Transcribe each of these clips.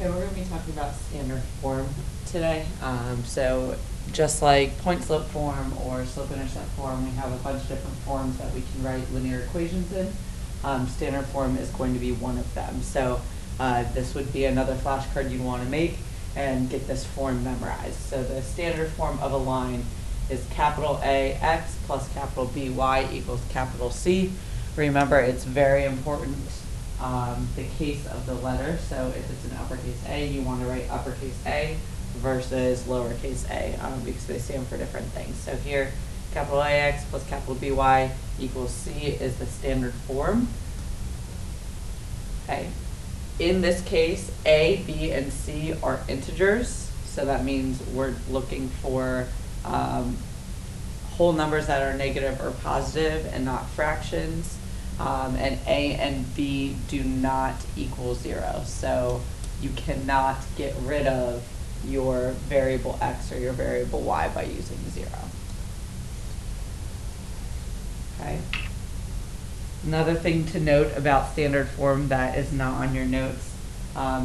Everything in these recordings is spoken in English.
Okay, we're going to be talking about standard form today. So just like point slope form or slope intercept form, we have a bunch of different forms that we can write linear equations in. Standard form is going to be one of them. So this would be another flashcard you want to make and get this form memorized. So the standard form of a line is capital AX plus capital BY equals capital C. Remember, it's very important the case of the letter. So if it's an uppercase A, you want to write uppercase A versus lowercase a because they stand for different things. So here, capital AX plus capital BY equals C is the standard form. Okay. In this case, A, B, and C are integers. So that means we're looking for whole numbers that are negative or positive and not fractions. And A and B do not equal 0. So you cannot get rid of your variable X or your variable Y by using 0. Okay. Another thing to note about standard form that is not on your notes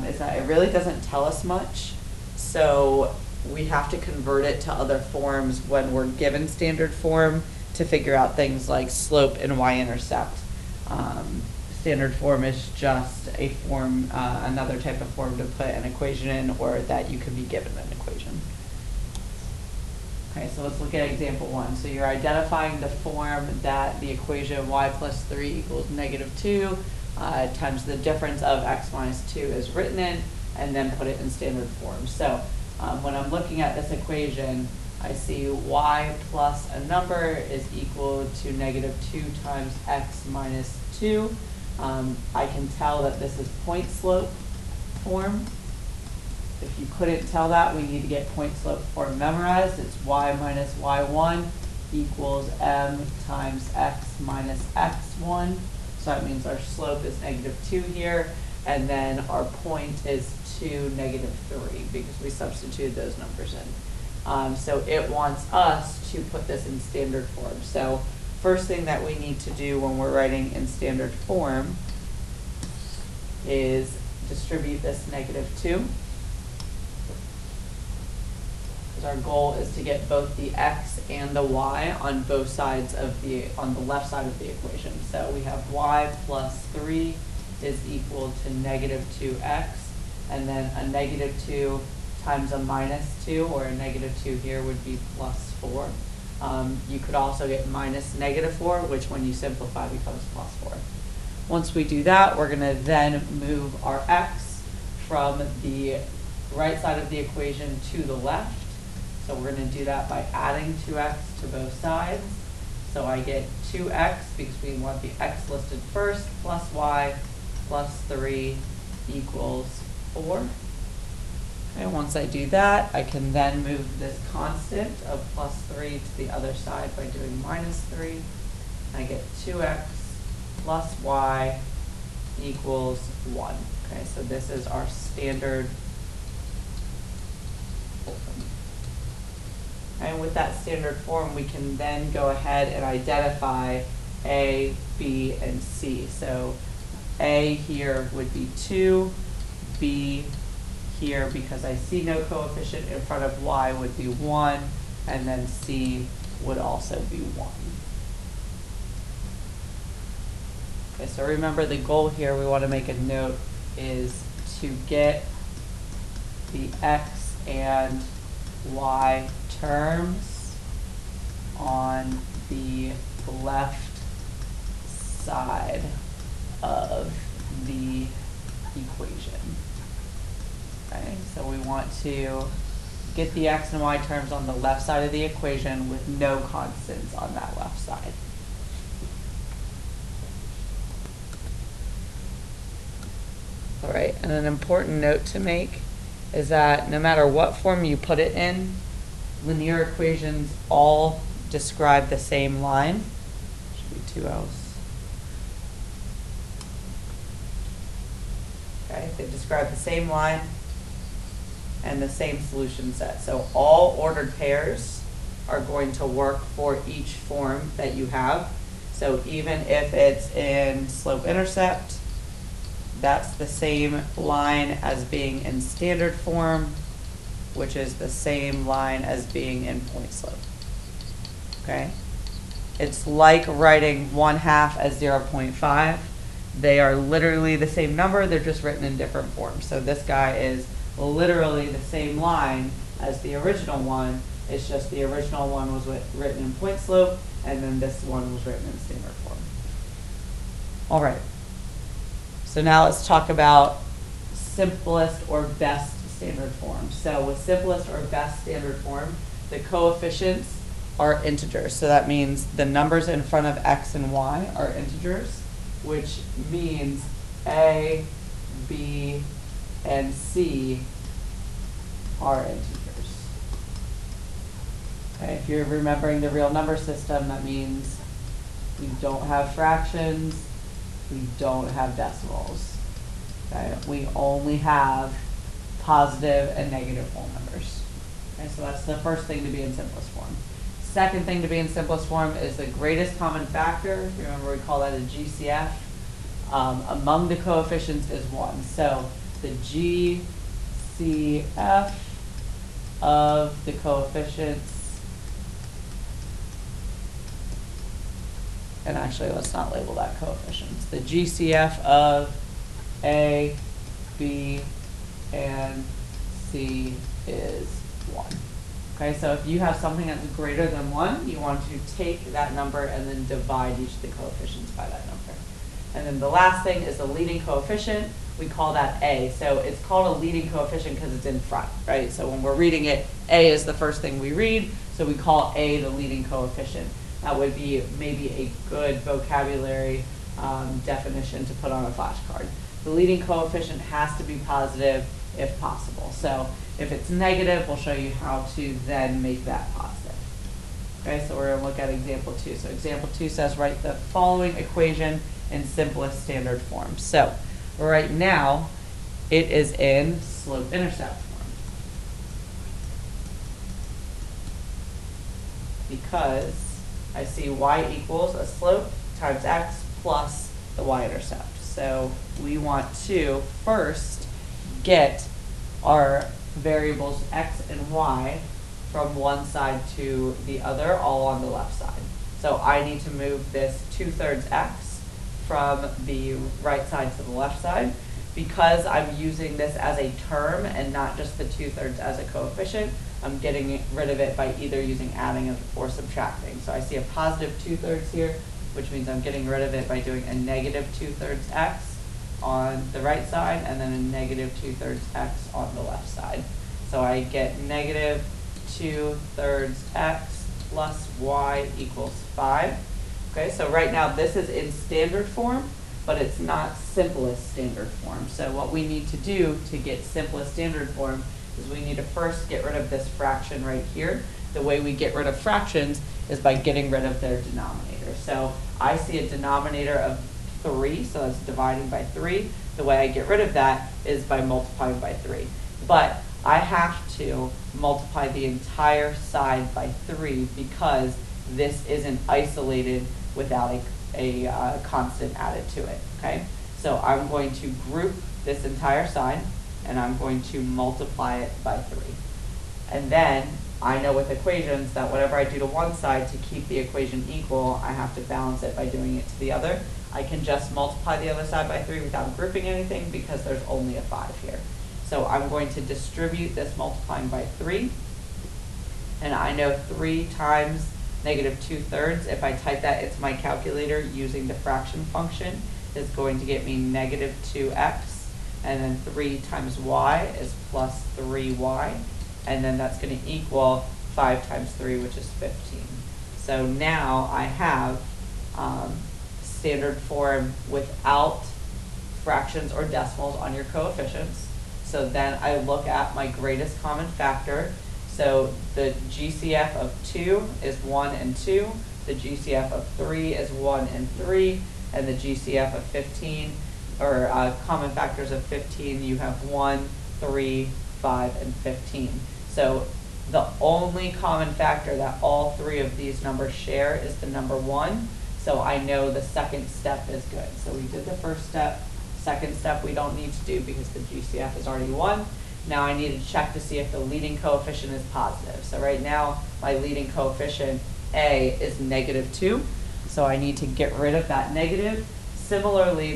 is that it really doesn't tell us much. So we have to convert it to other forms when we're given standard form to figure out things like slope and y-intercept. Standard form is just a form, another type of form to put an equation in, or that you can be given an equation. Okay, so let's look at example 1. So you're identifying the form that the equation y plus 3 equals -2 times the difference of x minus 2 is written in, and then put it in standard form. So when I'm looking at this equation, I see y plus a number is equal to -2 times x minus 2. I can tell that this is point slope form. If you couldn't tell that, we need to get point slope form memorized. It's y minus y1 equals m times x minus x1. So that means our slope is -2 here, and then our point is 2, -3, because we substituted those numbers in. So it wants us to put this in standard form. So first thing that we need to do when we're writing in standard form is distribute this -2. Because our goal is to get both the x and the y on both sides of on the left side of the equation. So we have y plus 3 is equal to -2x, and then a -2 times a -2, or a -2 here would be +4. You could also get minus -4, which when you simplify becomes +4. Once we do that, we're going to then move our x from the right side of the equation to the left. So we're going to do that by adding 2x to both sides. So I get 2x, because we want the x listed first, plus y plus 3 equals 4. And once I do that, I can then move this constant of +3 to the other side by doing -3. I get 2x plus y equals 1. Okay, so this is our standard form. And with that standard form, we can then go ahead and identify A, B, and C. So A here would be 2, B here, because I see no coefficient in front of y, would be 1, and then C would also be 1. Okay, so remember the goal here, we want to make a note, is to get the x and y terms on the left side of the equation. Okay, so we want to get the x and y terms on the left side of the equation with no constants on that left side. All right, and an important note to make is that no matter what form you put it in, linear equations all describe the same line. Should be 2 L's. Okay, they describe the same line and the same solution set. So all ordered pairs are going to work for each form that you have. So even if it's in slope intercept, that's the same line as being in standard form, which is the same line as being in point slope. Okay? It's like writing 1/2 as 0.5. They are literally the same number, they're just written in different forms. So this guy is literally the same line as the original one. It's just the original one was written in point slope, and then this one was written in standard form. All right. So now let's talk about simplest or best standard form. So with simplest or best standard form, the coefficients are integers. So that means the numbers in front of x and y are integers, which means a, b, and c are integers. Okay, if you're remembering the real number system, that means we don't have fractions, we don't have decimals. Okay, we only have positive and negative whole numbers. Okay, so that's the first thing to be in simplest form. Second thing to be in simplest form is the greatest common factor. Remember, we call that a GCF. Among the coefficients is 1. So the GCF of the coefficients, and actually let's not label that coefficients. The GCF of A, B, and C is 1. Okay, so if you have something that's greater than 1, you want to take that number and then divide each of the coefficients by that number. And then the last thing is the leading coefficient. We call that A. So it's called a leading coefficient because it's in front, right? So when we're reading it, A is the first thing we read, so we call A the leading coefficient. That would be maybe a good vocabulary definition to put on a flashcard. The leading coefficient has to be positive if possible. So if it's negative, we'll show you how to then make that positive. Okay, so we're going to look at example 2. So example 2 says write the following equation in simplest standard form. So right now, it is in slope-intercept form. Because I see y equals a slope times x plus the y-intercept. So we want to first get our variables x and y from one side to the other, all on the left side. So I need to move this 2/3 x from the right side to the left side. Because I'm using this as a term and not just the 2/3 as a coefficient, I'm getting rid of it by either using adding or subtracting. So I see a positive 2/3 here, which means I'm getting rid of it by doing a negative 2/3 x on the right side and then a negative 2/3 x on the left side. So I get negative 2/3 x plus y equals 5. Okay, so right now this is in standard form, but it's not simplest standard form. So what we need to do to get simplest standard form is we need to first get rid of this fraction right here. The way we get rid of fractions is by getting rid of their denominator. So I see a denominator of 3, so that's dividing by 3. The way I get rid of that is by multiplying by 3. But I have to multiply the entire side by 3 because this isn't isolated without a constant added to it, okay? So I'm going to group this entire side, and I'm going to multiply it by 3. And then I know with equations that whatever I do to one side to keep the equation equal, I have to balance it by doing it to the other. I can just multiply the other side by 3 without grouping anything because there's only a 5 here. So I'm going to distribute this multiplying by 3. And I know 3 times negative 2/3, if I type that into my calculator using the fraction function, is going to get me negative 2x. And then 3 times y is plus 3y. And then that's going to equal 5 times 3, which is 15. So now I have standard form without fractions or decimals on your coefficients. So then I look at my greatest common factor. So the GCF of 2 is 1 and 2. The GCF of 3 is 1 and 3. And the GCF of 15, or common factors of 15, you have 1, 3, 5, and 15. So the only common factor that all 3 of these numbers share is the number 1. So I know the second step is good. So we did the first step, Second step we don't need to do because the GCF is already 1. Now I need to check to see if the leading coefficient is positive. So right now my leading coefficient A is -2. So I need to get rid of that negative. Similarly,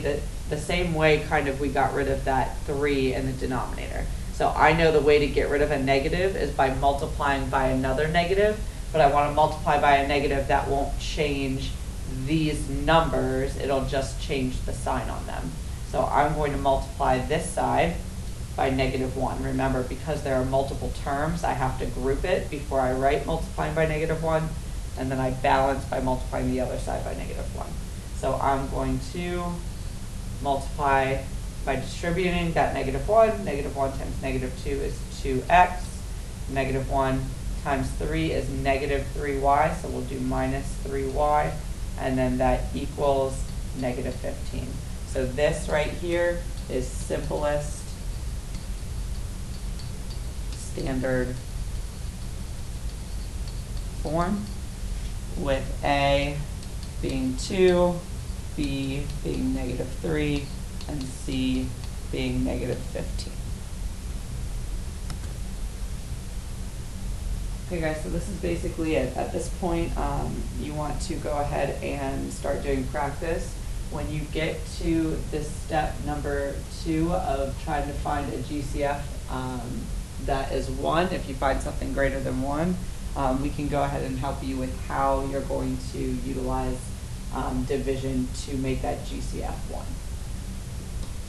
the same way kind of we got rid of that 3 in the denominator. So I know the way to get rid of a negative is by multiplying by another negative, but I want to multiply by a negative that won't change these numbers, it'll just change the sign on them. So I'm going to multiply this side by -1. Remember, because there are multiple terms, I have to group it before I write multiplying by -1, and then I balance by multiplying the other side by -1. So I'm going to multiply by distributing that -1. -1 times -2 is 2x. -1 times 3 is -3y, so we'll do -3y, and then that equals -15. So this right here is simplest standard form, with A being 2, B being -3, and C being -15. Okay guys, so this is basically it. At this point, you want to go ahead and start doing practice. When you get to this step number 2 of trying to find a GCF that is 1, if you find something greater than 1, we can go ahead and help you with how you're going to utilize division to make that GCF 1.